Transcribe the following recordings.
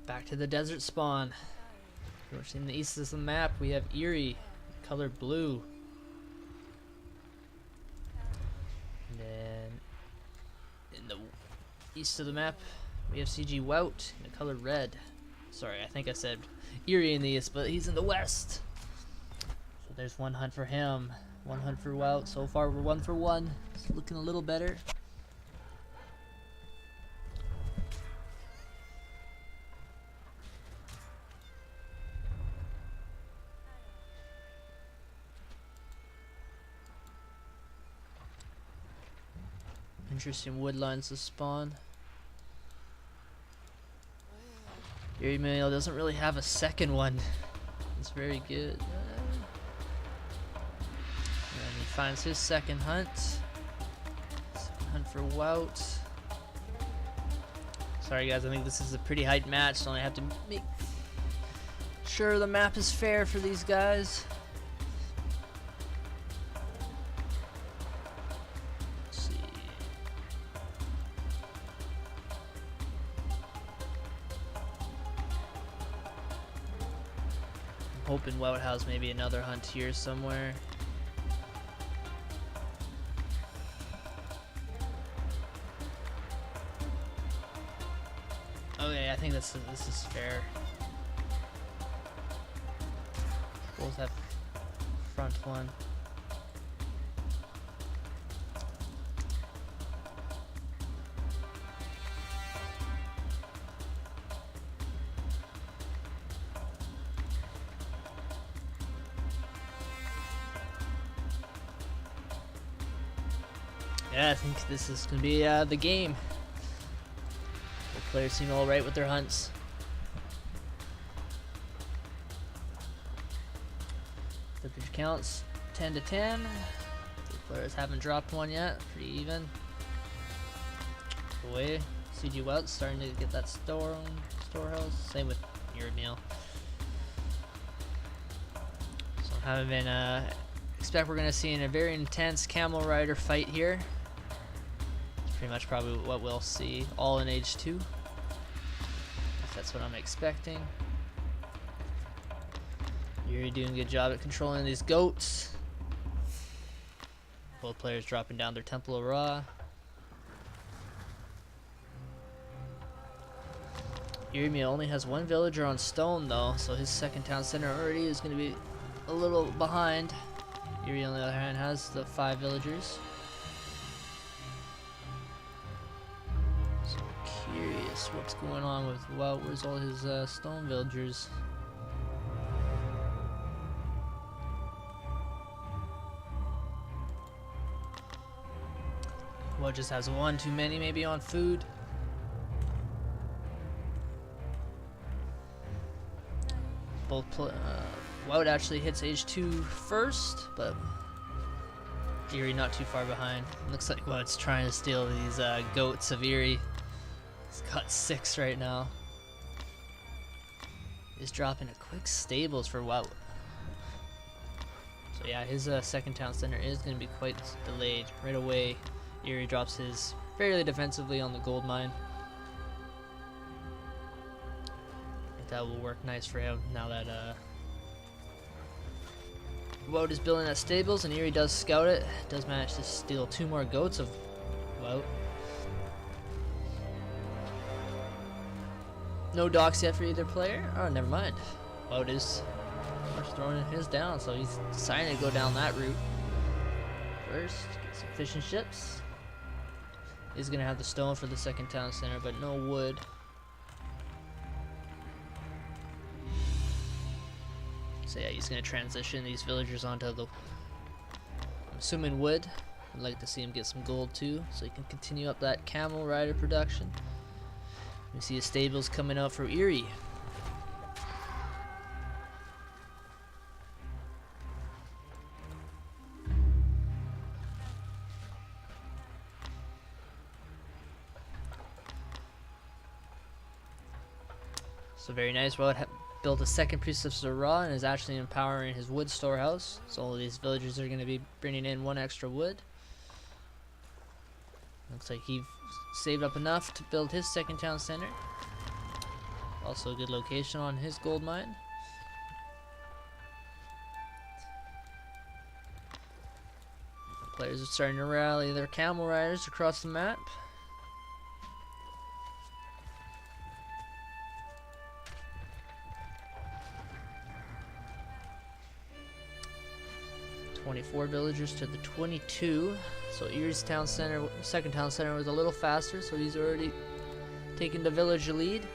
Back to the desert spawn. We're in the east of the map. We have Eery, colored blue. And then in the east of the map, we have CG Wout in the color red. Sorry, I think I said Eery in the east, but he's in the west. So there's one hunt for him. One hunt for Wout. So far we're 1 for 1. It's looking a little better. Interesting wood lines to spawn. Eery male doesn't really have a second one. It's very good. And he finds his second hunt. Second hunt for Wout. Sorry guys, I think this is a pretty hyped match, so I have to make sure the map is fair for these guys. Hoping Wout has maybe another hunt here somewhere. Okay, I think this is fair. Both have front one. Yeah, I think this is going to be the game. Both players seem alright with their hunts. Flippage counts 10 to 10. The players haven't dropped one yet. Pretty even. Away. CG Wout starting to get that storehouse. Same with your meal. So haven't been expect we're going to see a very intense camel rider fight here. Pretty much probably what we'll see all in age 2. If that's what I'm expecting. Eery doing a good job at controlling these goats. Both players dropping down their Temple of Ra. Eery only has 1 villager on stone though, so his second town center already is going to be a little behind. Eery on the other hand has the 5 villagers. Curious what's going on with Wout. Where's all his stone villagers? Wout just has 1 too many maybe on food. Both Wout actually hits age 2 first, but Eery not too far behind. Looks like Wout's trying to steal these goats of Eery. He's got 6 right now. He's dropping a quick stables for Wout. So yeah, his second town center is going to be quite delayed. Right away, Eery drops his fairly defensively on the gold mine. But that will work nice for him now that Wout is building that stables, and Eery does scout it. Does manage to steal 2 more goats of Wout. No docks yet for either player. Oh, never mind. Wout is throwing his down, so he's deciding to go down that route. First, get some fishing ships. He's gonna have the stone for the second town center, but no wood. So yeah, he's gonna transition these villagers onto the, I'm assuming wood. I'd like to see him get some gold too, so he can continue up that camel rider production. We see his stables coming out for Eery. So very nice. Wout built a second priestess of Ra and is actually empowering his wood storehouse. So all of these villagers are going to be bringing in 1 extra wood. Looks like he saved up enough to build his second town center. Also a good location on his gold mine. Players are starting to rally their camel riders across the map. "24 villagers to the 22. So Eery's town center, second town center, was a little faster, so he's already taking the village lead.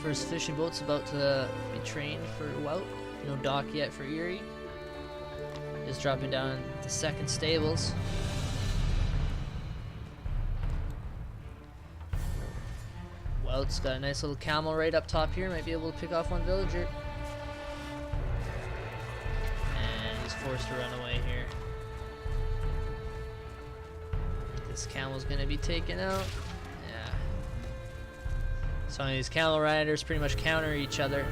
First fishing boat's about to be trained for Wout. No dock yet for Eery. Just dropping down the second stables. Wout's got a nice little camel right up top here. Might be able to pick off one villager. And he's forced to run away here. This camel's gonna be taken out. Yeah. So these camel riders pretty much counter each other.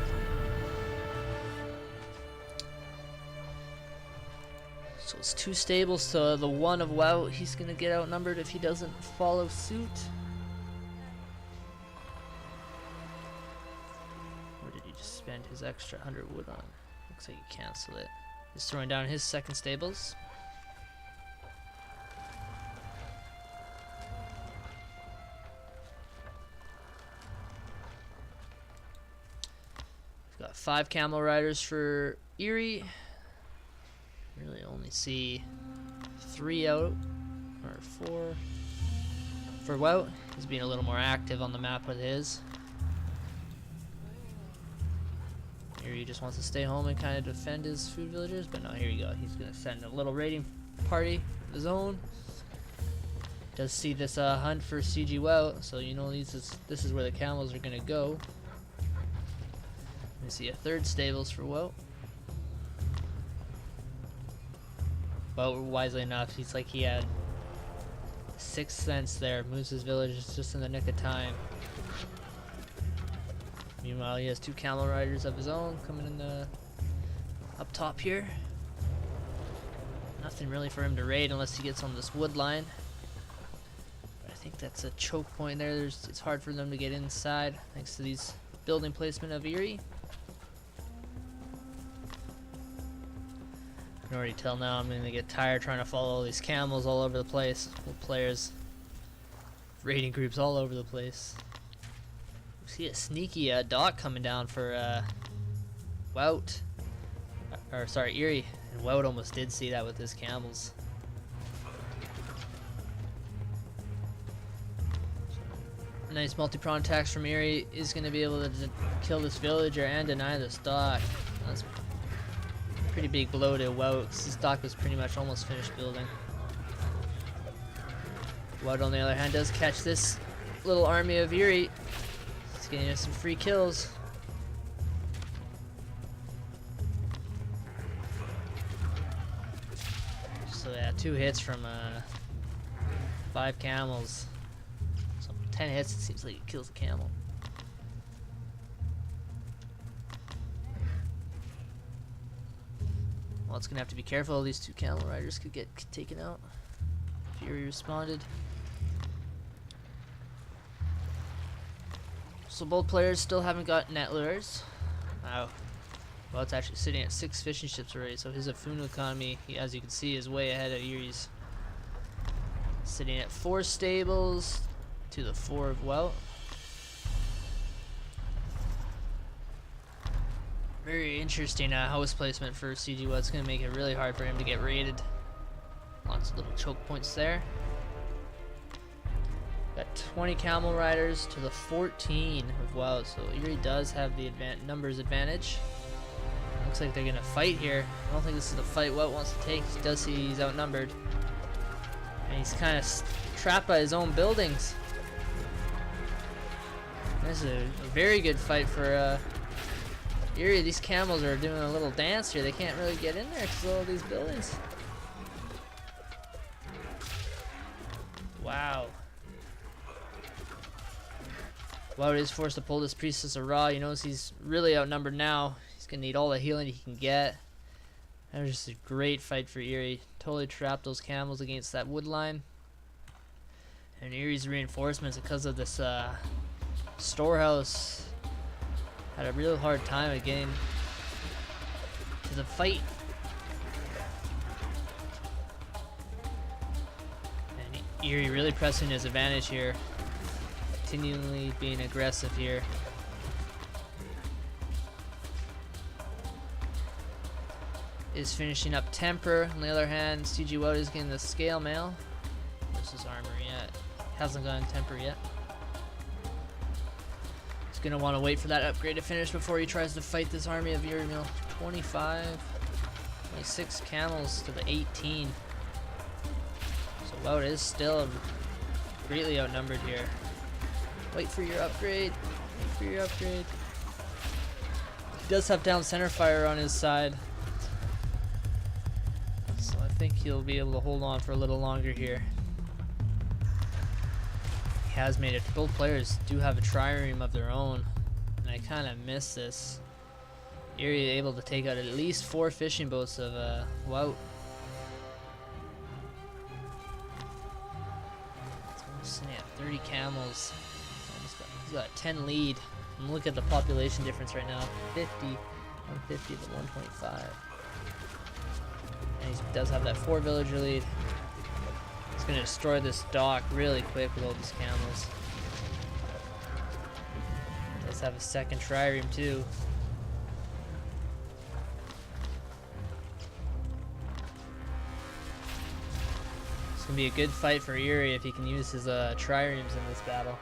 So it's 2 stables to the 1 of Wout. He's gonna get outnumbered if he doesn't follow suit. Where did he just spend his extra 100 wood on? Looks like he canceled it. He's throwing down his second stables. We've got 5 camel riders for Eery. Really only see 3 out, or 4 for Wout. He's being a little more active on the map with his. Eery just wants to stay home and kind of defend his food villagers, but no, here you go. He's gonna send a little raiding party of his own. Does see this hunt for CG Wout, so you know this is where the camels are gonna go. We see a 3rd stables for Wout. But wisely enough, he's like he had 6th sense there. Moves his village just in the nick of time. Meanwhile, he has 2 camel riders of his own coming in the up top here. Nothing really for him to raid unless he gets on this wood line. But I think that's a choke point there. It's hard for them to get inside thanks to these building placement of Eery. I can already tell now I'm gonna get tired trying to follow all these camels all over the place. With players, raiding groups all over the place. We see a sneaky dock coming down for Wout, or sorry, Eery, and Wout almost did see that with his camels. Nice multi-pronged attacks from Eery is gonna be able to kill this villager and deny this dock. That's pretty big blow to Wout. His dock was pretty much almost finished building. Wout, on the other hand, does catch this little army of Eery. He's getting us some free kills. So yeah, 2 hits from 5 camels. So 10 hits, it seems like it kills the camel. Well, it's gonna have to be careful. These 2 camel riders could get taken out. Eery responded. So both players still haven't got net lures. Wow. Well, it's actually sitting at 6 fishing ships already, so his Afunu economy, as you can see, is way ahead of Eery's. Sitting at 4 stables to the 4 of Wout. Very interesting house placement for CG Wout. It's going to make it really hard for him to get raided. Lots of little choke points there. Got 20 camel riders to the 14 of Wout, so Eery does have the numbers advantage. Looks like they're going to fight here. I don't think this is the fight Wout wants to take. He does see he's outnumbered. And he's kind of trapped by his own buildings. This is a very good fight for Eery. These camels are doing a little dance here. They can't really get in there because of all these buildings. Wow. Wout is forced to pull this Priestess of Ra. He knows he's really outnumbered now. He's going to need all the healing he can get. That was just a great fight for Eery. Totally trapped those camels against that wood line. And Eerie's reinforcements, because of this storehouse, had a real hard time of getting to the fight. And Eery really pressing his advantage here, continually being aggressive here. Is finishing up temper. On the other hand, CG Wout is getting the scale mail versus armor yet. Hasn't gotten temper yet. He's gonna want to wait for that upgrade to finish before he tries to fight this army of Eery Mill. 25, 26 camels to the 18. So Wout is still greatly outnumbered here. Wait for your upgrade. Wait for your upgrade. He does have down center fire on his side, so I think he'll be able to hold on for a little longer here. He has made it. Both players do have a trireme of their own, and I kind of miss this. Eery able to take out at least 4 fishing boats of Wout. It's almost sitting at 30 camels. He's got a 10 lead. And look at the population difference right now. 50, 150 to 125. And he does have that 4 villager lead. He's going to destroy this dock really quick with all these camels. Does have a second trireme too. It's going to be a good fight for Eery if he can use his triremes in this battle.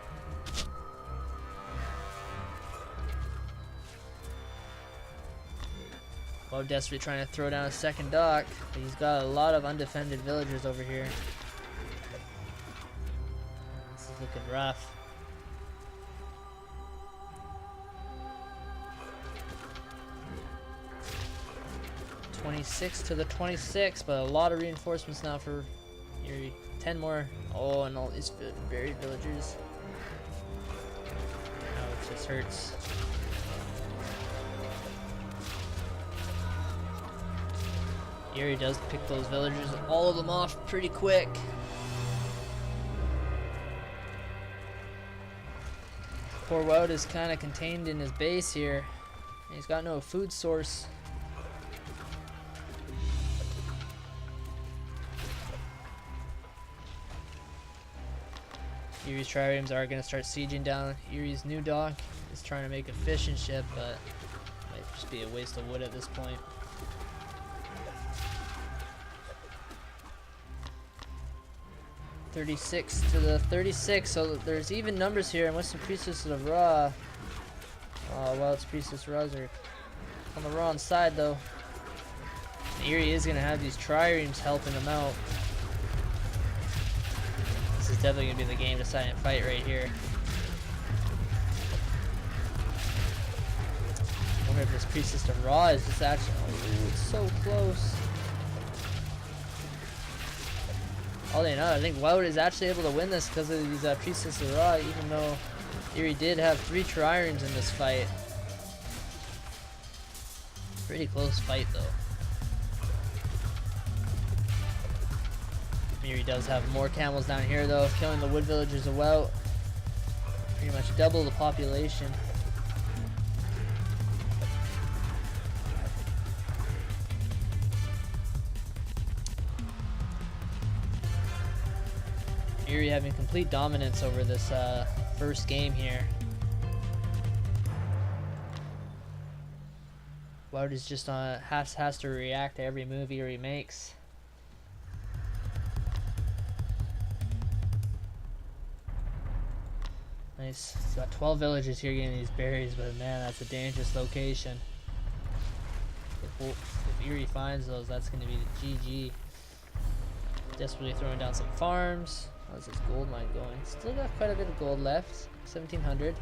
Wout desperately trying to throw down a second dock, but he's got a lot of undefended villagers over here. This is looking rough. (26 to the 26), but a lot of reinforcements now for Eery. 10 more. Oh, and all these buried villagers. Ouch, this hurts. Eery does pick those villagers, all of them off pretty quick. Poor Wout is kind of contained in his base here. He's got no food source. Eery's triremes are going to start sieging down Eery's new dock. He's trying to make a fishing ship, but might just be a waste of wood at this point. (36 to the 36), so there's even numbers here, and with some Priestess of Ra. Well, it's Priestess Ra's are on the wrong side though. And Eery is going to have these triremes helping him out. This is definitely going to be the game deciding fight right here. I wonder if this Priestess of Ra is just actually... Oh, it's so close. All they know, I think Wout is actually able to win this because of these Priestess of Ra, even though Eery did have 3 triremes in this fight. Pretty close fight though. Eery does have more camels down here though, killing the wood villagers of Wout. Pretty much double the population. Eery having complete dominance over this first game here. Wout is just has to react to every move Eery makes. Nice. He's got 12 villagers here getting these berries, but man, that's a dangerous location. If Eery finds those, that's going to be the GG. Desperately throwing down some farms. How's this gold mine going? Still got quite a bit of gold left. 1700.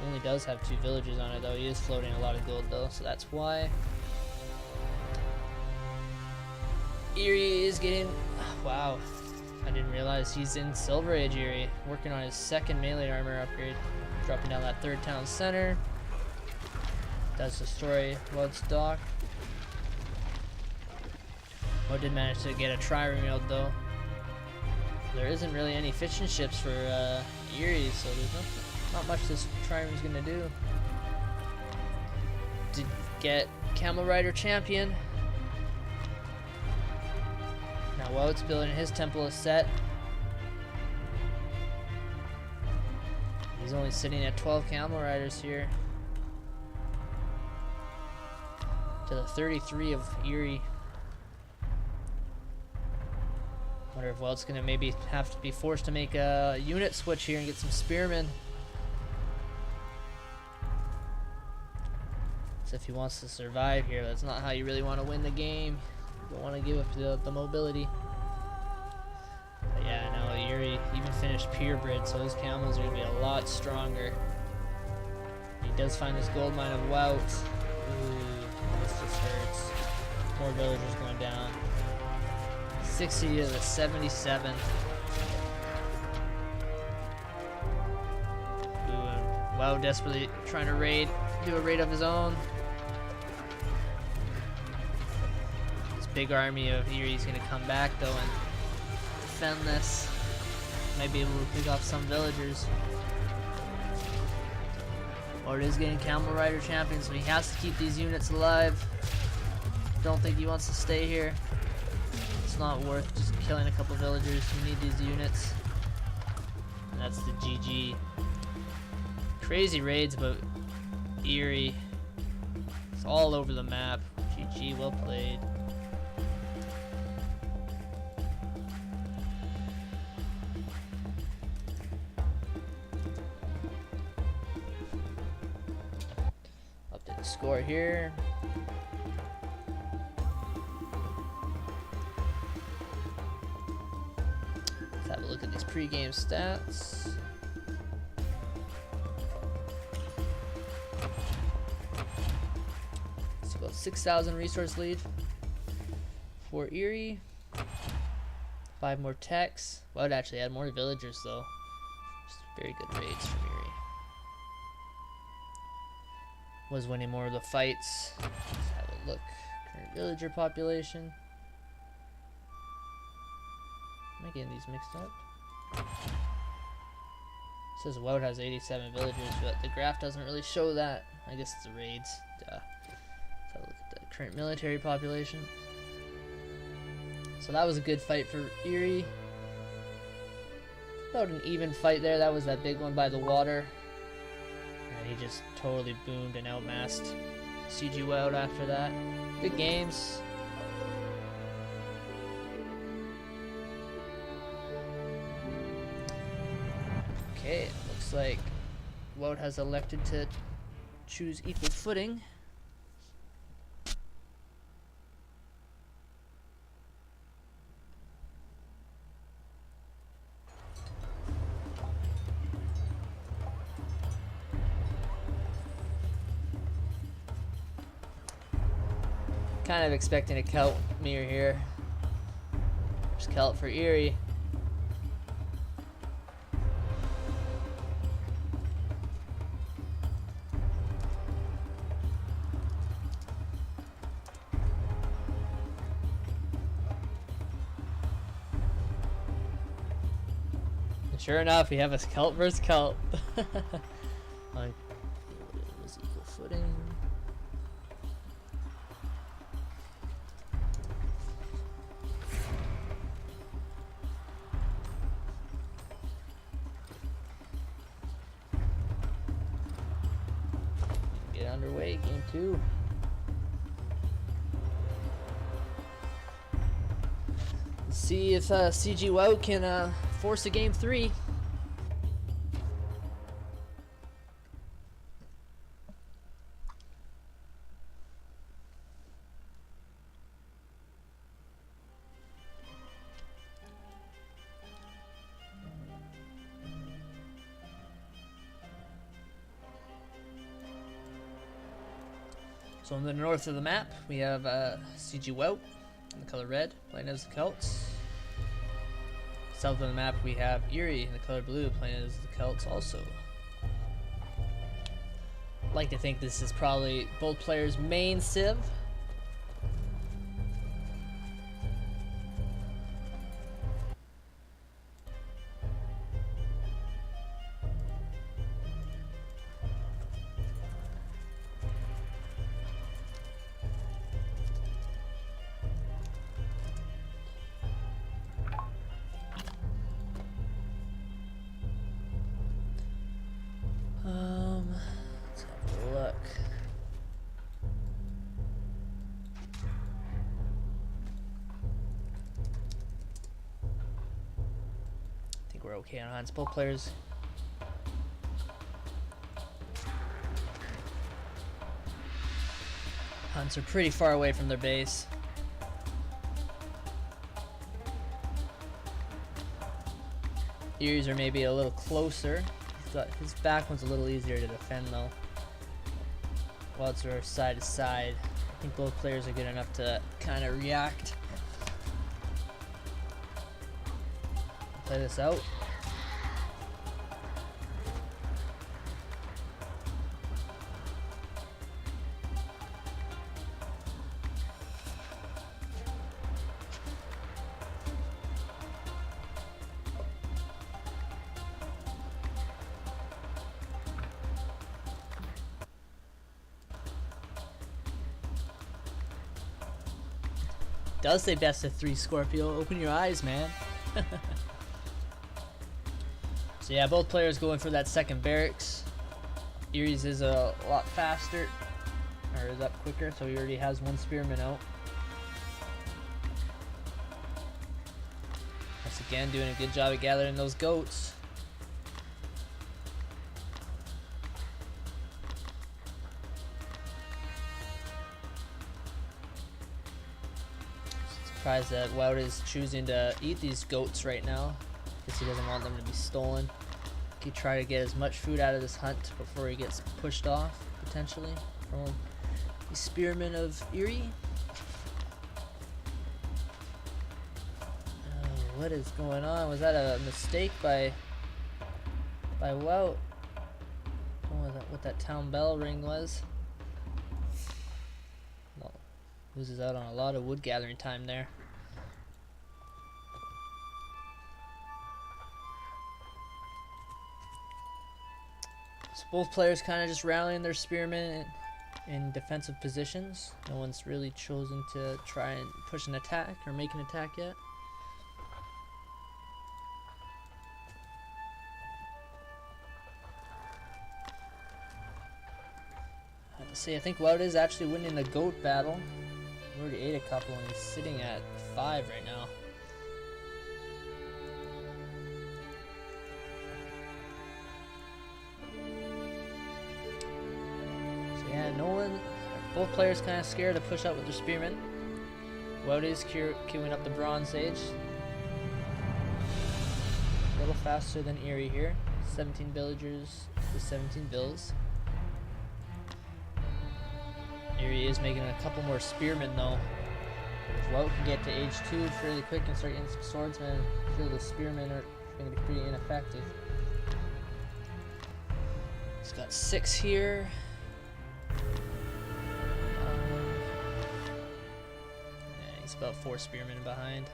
Only does have 2 villagers on it though. He is floating a lot of gold though, so that's why. Eery is getting... Wow. I didn't realize he's in Silver Age Eery. Working on his 2nd melee armor upgrade. Dropping down that 3rd town center. Does destroy Wout's dock. Wout did manage to get a trireme though. There isn't really any fishing ships for Eery, so there's not much this Trireme's gonna do. Did get Camel Rider champion. Now Wout's building his temple is set. He's only sitting at 12 Camel Riders here. To the 33 of Eery. Wonder if Wout's gonna maybe have to be forced to make a unit switch here and get some spearmen. So if he wants to survive here, that's not how you really want to win the game. You don't want to give up the mobility. But yeah, now Eery even finished purebred, so his camels are gonna be a lot stronger. He does find this gold mine of Wout. Ooh, this just hurts. More villagers going down. 60 to the 77. Ooh, and Wout desperately trying to do a raid of his own. This big army of Eery's gonna come back though and defend this. Might be able to pick off some villagers. Or it is getting Camel Rider champion, so he has to keep these units alive. Don't think he wants to stay here. It's not worth just killing a couple villagers. You need these units. And that's the GG. Crazy raids, but Eery. It's all over the map. GG, well played. Update the score here. Let's have a look at these pre-game stats. It's about 6,000 resource lead for Eery. 5 more techs. Well, it actually had more villagers though. Just very good raids from Eery. Was winning more of the fights. Let's have a look. Current villager population. Am I getting these mixed up? It says Wout has 87 villagers, but the graph doesn't really show that. I guess it's the raids. Duh. Let's have a look at the current military population. So that was a good fight for Eery. About an even fight there. That was that big one by the water. And he just totally boomed and outmassed CG Wout after that. Good games. Okay, it looks like Wout has elected to choose equal footing. Kind of expecting a Celt mirror here. There's Celt for Eery. Sure enough, we have a Celt versus Celt. Like, it was equal footing. Get underway, game 2. Let's see if CG Wout can force a game 3. So in the north of the map, we have CG Wout in the color red, playing as the Celts. South of the map, we have Eery in the color blue, playing as the Celts also. Like to think this is probably both players' main civ. we're okay on hunts. Both players. Hunts are pretty far away from their base. Eerys are maybe a little closer. His back one's a little easier to defend though. Welts are side to side. I think both players are good enough to kind of react. Play this out. Does say best of 3 Scorpio. Open your eyes, man. So yeah, both players going for that second barracks. Eery's is a lot faster, or is up quicker, so he already has 1 spearman out. Once again, doing a good job of gathering those goats. Surprised that Wout is choosing to eat these goats right now, because he doesn't want them to be stolen. He try to get as much food out of this hunt before he gets pushed off, potentially, from the spearmen of Eery. Oh, what is going on? Was that a mistake by Wout? What that town bell ring was? Well, loses out on a lot of wood gathering time there. So both players kind of just rallying their spearmen in defensive positions. No one's really chosen to try and push an attack or make an attack yet. I have to say, I think Wout is actually winning the goat battle. He already ate a couple and he's sitting at 5 right now. Yeah, no one. Both players kind of scared to push up with their spearmen. Wout is queuing up the Bronze Age. A little faster than Eery here. 17 villagers to 17 bills. Eery is making a couple more spearmen though. If Wout can get to age 2 fairly quick and start getting some swordsmen, I feel the spearmen are going to be pretty ineffective. He's got 6 here. Yeah, he's about 4 spearmen behind.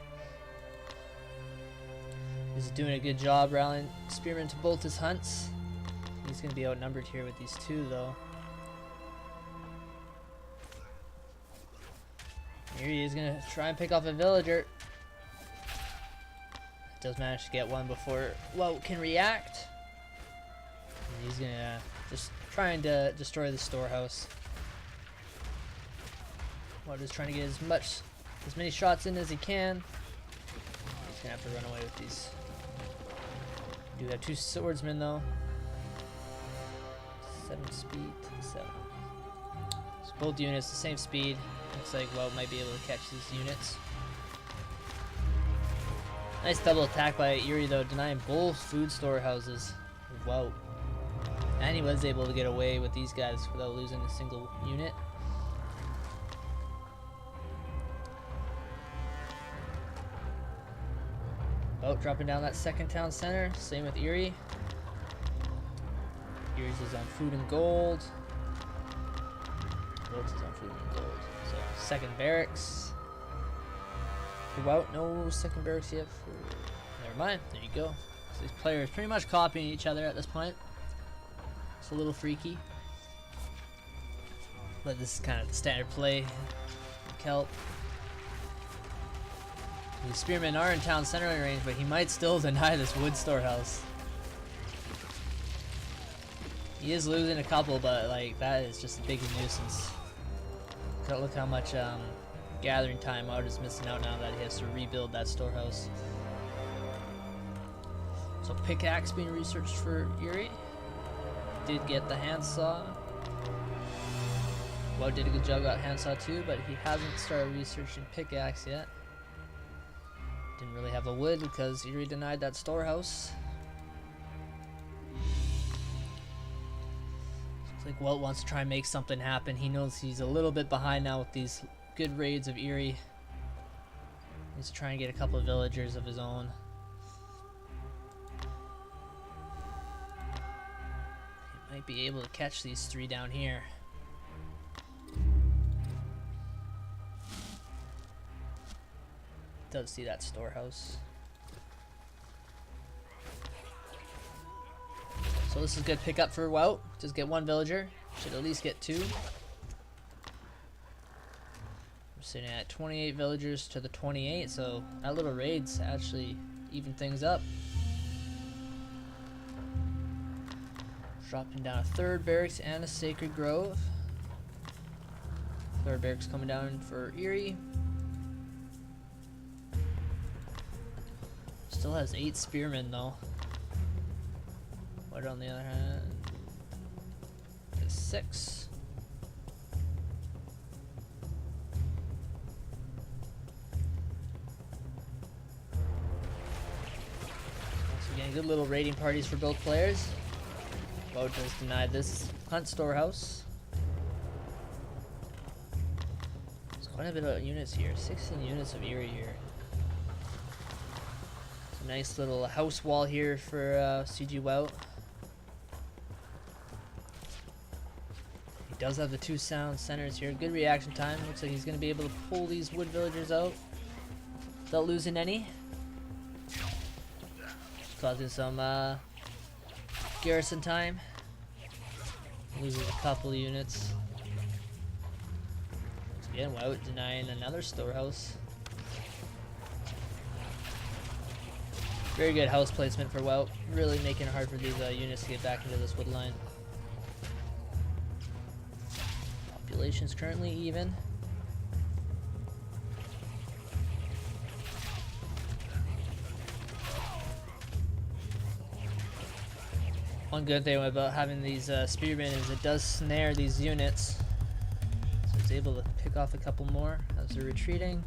He's doing a good job rallying spearmen to both his hunts. He's going to be outnumbered here with these 2 though. Here he is going to try and pick off a villager. Does manage to get one before Wout can react. And he's going to just trying to destroy the storehouse. Wout is trying to get as many shots in as he can. He's going to have to run away with these. We do have 2 swordsmen though. 7 speed to 7. So both units the same speed. Looks like Wout might be able to catch these units. Nice double attack by Eery though, denying both food storehouses with Wout. And he was able to get away with these guys without losing a single unit. Wout dropping down that second town center. Same with Eery. Eery's is on food and gold. Wout's is on food and gold. So second barracks. For Wout, no second barracks yet. Never mind. There you go. So these players pretty much copying each other at this point. It's a little freaky, but this is kind of the standard play in Kelp. The spearmen are in town center range, but he might still deny this wood storehouse. He is losing a couple, but like that is just a big nuisance. Look how much gathering time Wout is missing out now that he has to rebuild that storehouse. So pickaxe being researched for Eery. Did get the handsaw. Well, did a good job got handsaw too, but he hasn't started researching pickaxe yet. Didn't really have the wood because Eery denied that storehouse. Looks like Welt wants to try and make something happen. He knows he's a little bit behind now with these good raids of Eery. Needs to try and get a couple of villagers of his own. He might be able to catch these 3 down here. Does see that storehouse. So this is good pickup for Wout. Just get 1 villager. Should at least get 2. We're sitting at 28 villagers to the 28, so that little raid's actually even things up. Dropping down a 3rd barracks and a sacred grove. 3rd barracks coming down for Eery. Still has 8 spearmen though. What on the other hand is 6. Once again, good little raiding parties for both players. Boat has denied this hunt storehouse. There's quite a bit of units here. 16 units of Eery here. Nice little house wall here for CG Wout. He does have the 2 sound centers here. Good reaction time. Looks like he's going to be able to pull these wood villagers out without losing any. Causing some garrison time. Loses a couple of units. Once again, Wout denying another storehouse. Very good house placement for Wout, really making it hard for these units to get back into this wood line. Population's currently even. One good thing about having these spearmen is it does snare these units. So it's able to pick off a couple more as they're retreating.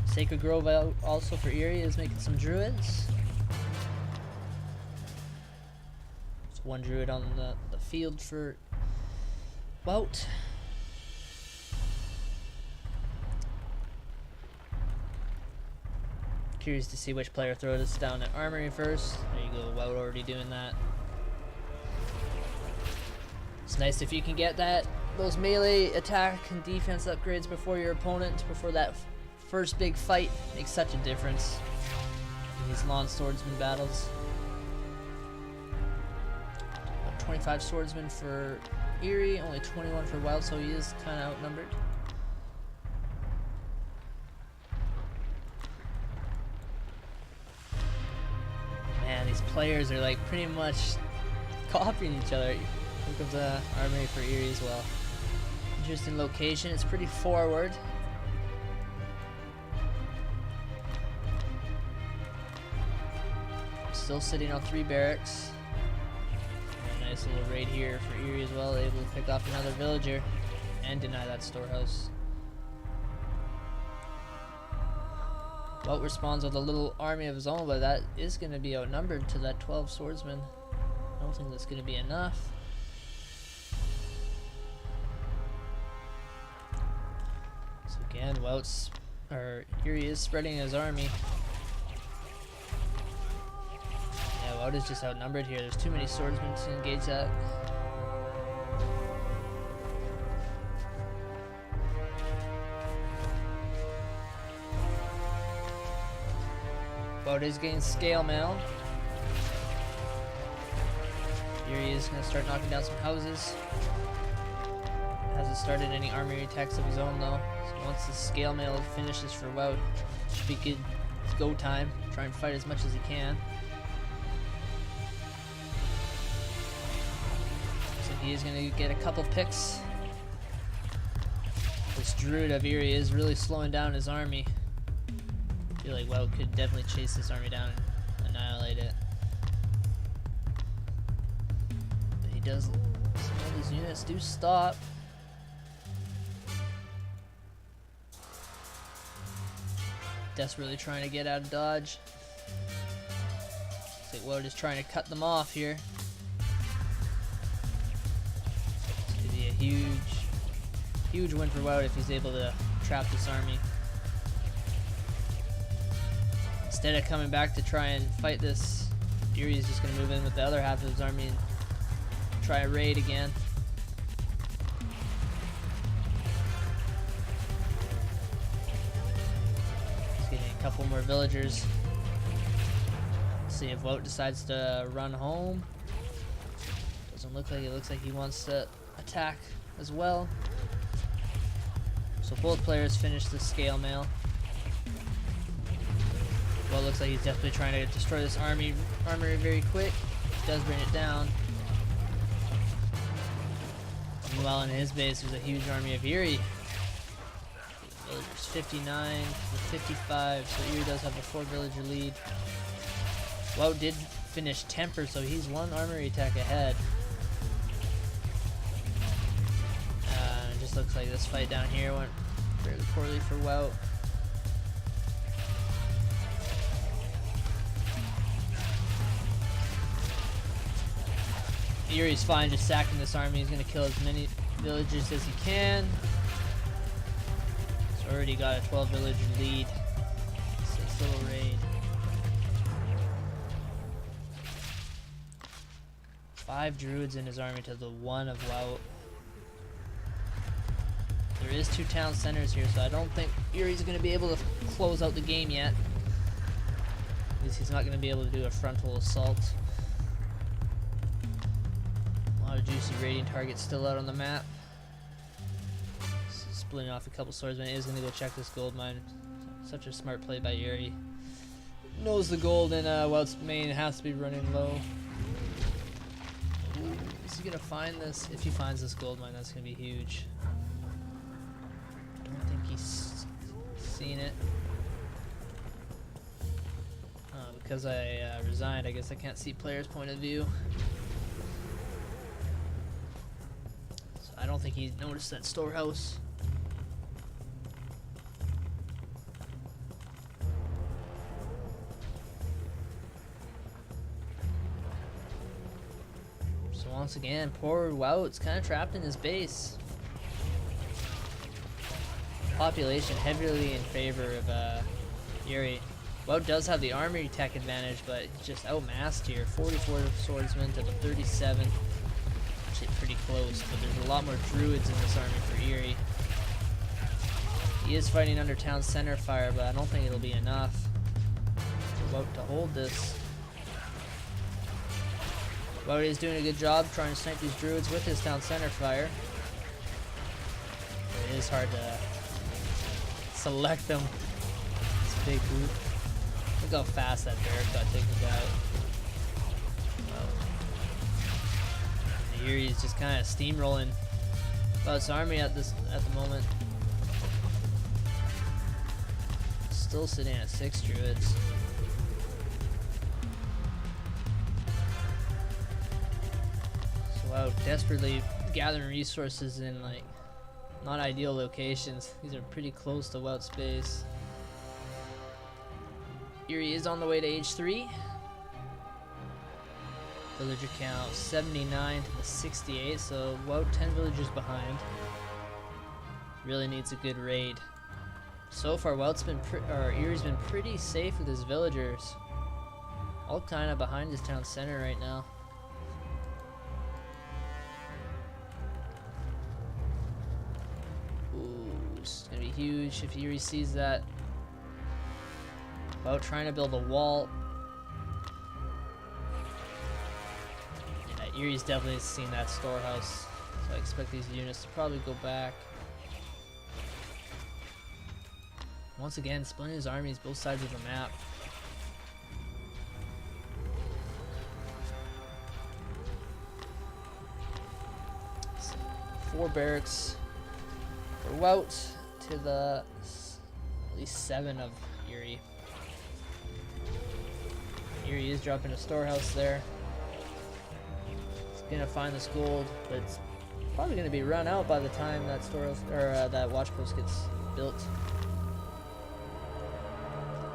Sacred Grove out also for Eery is making some druids. There's 1 druid on the field for Wout. Curious to see which player throws us down at armory first. There you go, Wout already doing that. It's nice if you can get those melee attack and defense upgrades before your opponent, before that first big fight. Makes such a difference in these long swordsman battles. 25 swordsmen for Eery, only 21 for Wout, so he is kind of outnumbered. Man, these players are like pretty much copying each other. Think of the armory for Eery as well. Interesting location, it's pretty forward. Still sitting on 3 barracks. A nice little raid here for Eery as well, able to pick off another villager and deny that storehouse. Wout responds with a little army of his own, but that is going to be outnumbered to that 12 swordsmen. I don't think that's going to be enough. So again, Eery is spreading his army. Wout is just outnumbered here. There's too many swordsmen to engage that. Wout is getting scale mail. Eery is going to start knocking down some houses. Hasn't started any armory attacks of his own though. So once the scale mail finishes for Wout, should be good. It's go time. Try and fight as much as he can. He is going to get a couple picks. This druid of Eery is really slowing down his army. feel like Wout could definitely chase this army down and annihilate it. But he does. Some of these units do stop. Desperately trying to get out of dodge. Looks like Wout is trying to cut them off here. It's going to be a huge win for Wout if he's able to trap this army. Instead of coming back to try and fight this, Eery is just going to move in with the other half of his army and try a raid again. He's getting a couple more villagers. See if Wout decides to run home. Doesn't look like it. Looks like he wants to attack as well. So both players finish the scale mail. Well, it looks like he's definitely trying to destroy this armory very quick. He does bring it down. Meanwhile, in his base, there's a huge army of Eery. Villagers 59 to 55, so Eery does have a 4-villager lead. Wout did finish temper, so he's 1 armory attack ahead. It just looks like this fight down here went fairly poorly for Wout. Eery's fine just sacking this army. He's going to kill as many villagers as he can. He's already got a 12-villager lead. It's this little raid. 5 druids in his army to the 1 of Wout. There is 2 town centers here, so I don't think Eery's going to be able to close out the game yet. At least he's not going to be able to do a frontal assault. A lot of juicy raiding targets still out on the map. Splitting off a couple swordsmen. Is going to go check this gold mine. Such a smart play by Eery. Knows the gold and Wout's main has to be running low. Ooh, is he going to find this? If he finds this gold mine, that's going to be huge. I don't think he's seen it. Because I resigned, I guess I can't see players' point of view. I don't think he noticed that storehouse. So once again, poor Wout's kind of trapped in his base. Population heavily in favor of Eery. Wout does have the armory tech advantage, but he's just outmassed here. 44 swordsmen to the 37. Pretty close, but there's a lot more druids in this army for Eery. He is fighting under town center fire, but I don't think it'll be enough for Wout to hold this. Wout is doing a good job trying to snipe these druids with his town center fire. But it is hard to select them. It's a big group. Look how fast that barrack got taken out. Eery is just kind of steamrolling Wout's army at the moment. Still sitting at 6 druids. So Wout desperately gathering resources in like not ideal locations. These are pretty close to Wout's base. Eery is on the way to age 3. Villager count 79 to the 68, so Wout 10 villagers behind. Really needs a good raid. So far, Eery's been pretty safe with his villagers. All kind of behind his town center right now. Ooh, it's gonna be huge if Eery sees that. Wout trying to build a wall. Eery's definitely seen that storehouse, so I expect these units to probably go back. Once again, splitting his armies both sides of the map. So 4 barracks for Wout to the at least 7 of Eery. Eery is dropping a storehouse there. It's gonna find this gold, but it's probably gonna be run out by the time that storehouse or that watch post gets built.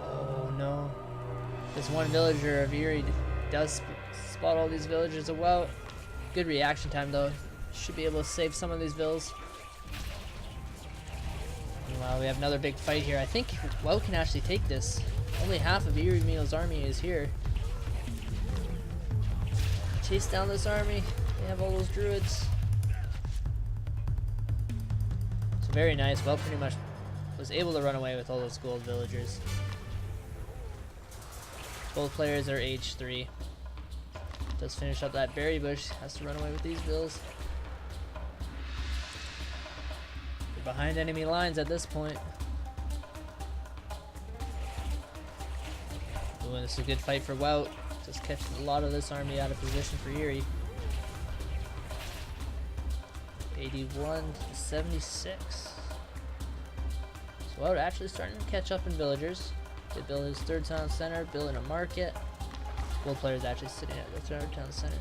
Oh no! This one villager of Eery does spot all these villagers of Wout. Good reaction time though. Should be able to save some of these vills. Meanwhile, we have another big fight here. I think Wout can actually take this. Only half of Eery Meal's army is here. Chase down this army. They have all those druids. So very nice. Wout pretty much was able to run away with all those gold villagers. Both players are age 3. Does finish up that berry bush. Has to run away with these vills. They're behind enemy lines at this point. Ooh, this is a good fight for Wout. Just catching a lot of this army out of position for Eery. 81 to 76. So Wout actually starting to catch up in villagers. They build his 3rd town center, building a market. Gold players actually sitting at the 3rd town center.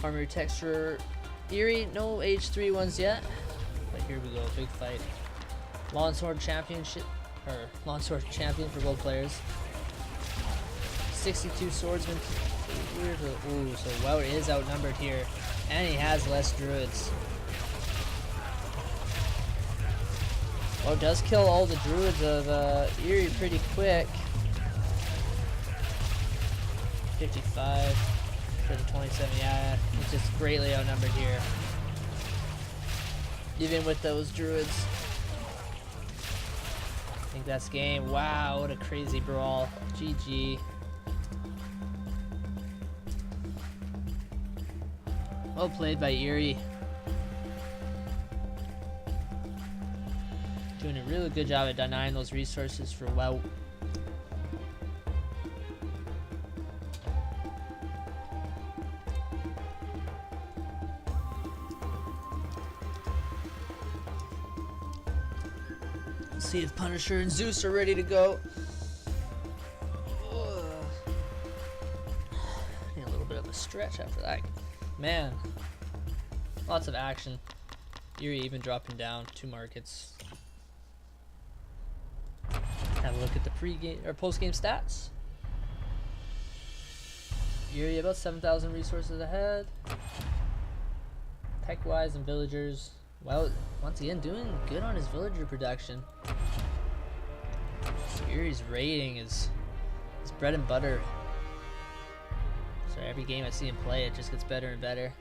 Armory texture. Eery, no age 3 ones yet. But here we go, big fight. Longsword championship. Or longsword champion for gold players. 62 swordsmen. Ooh, so Wout is outnumbered here, and he has less druids. Wout does kill all the druids of Eery pretty quick. 55 for the 27. Yeah, he's just greatly outnumbered here, even with those druids. I think that's game. Wow, what a crazy brawl. GG. Well played by Eery. Doing a really good job at denying those resources for Wout. See if Punisher and Zeus are ready to go. Need a little bit of a stretch after that. Man, lots of action. Eery even dropping down 2 markets. Have a look at the pre-game or post-game stats. Eery about 7,000 resources ahead. Tech-wise and villagers, well, once again doing good on his villager production. So Eery's raiding is his bread and butter. So every game I see him play, it just gets better and better.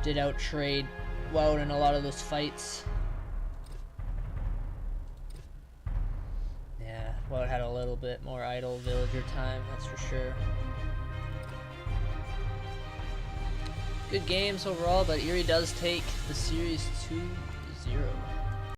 Did out-trade Wout in a lot of those fights. Yeah, Wout had a little bit more idle villager time, that's for sure. Good games overall, but Eery does take the series 2-0.